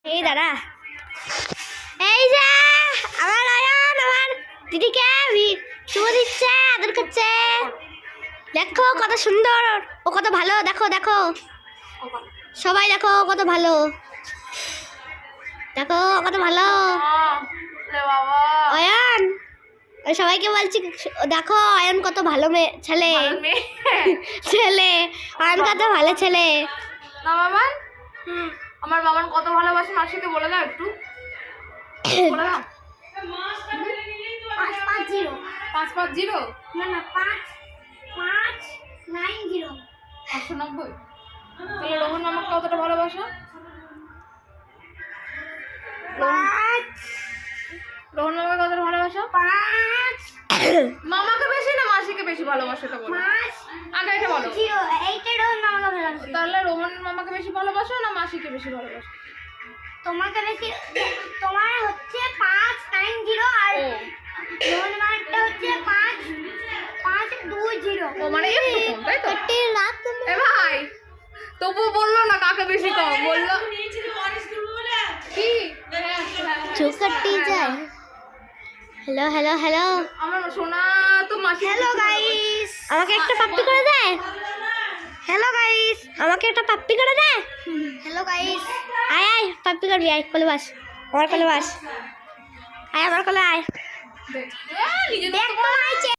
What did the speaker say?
এই দাঁড়া, এই যে আমার আয়ান আমার দিদিকে শুভ দিচ্ছে, আদর করছে। দেখো কত সুন্দর, ও কত ভালো। দেখো দেখো সবাই, দেখো কত ভালো, দেখো কত ভালো আয়ান। সবাইকে বলছি দেখো আয়ান কত ভালো মেয়ে ছেলে, ছেলে আয়ান কত ভালো ছেলে। না বাবা, আমার বাবার কত ভালোবাসে মাসিকে বলে দাও একটু, বলে দাও। 550 550 না না 5590 590। তাহলে রোহন মামাকে কতটা ভালোবাসো? রোহন মামাকে কতটা ভালোবাসো? 5 মামাকে বেশি না মাসিকে বেশি ভালোবাসো? এটা বলো আগে, এটা বলো। তাহলে রোহন মামাকে বেশি ভালোবাসো না মাসিকে বেশি ভালোবাসো? তোমাকে বেশি, তোমার হচ্ছে 590 আর রোহন মামারটা হচ্ছে 5520। ও মানে একটু কম, তাই তো? এ ভাই তবু বললো না কাকে বেশি কম বললো কি? চোকাটি যায়। হ্যালো হ্যালো হ্যালো, আমার সোনা তো মাসি। হ্যালো গাইস, আমাকে একটা পাপ্পি করে দে। হ্যালো গাইস, আমাকে একটা পাপ্পি করে দে। হ্যালো গাইস, আয় আয় পাপ্পি করবি, আয় কোলে বাস, আমার কোলে বাস, আয় আমার কোলে আয়। নিজে দেখ তো আইছে।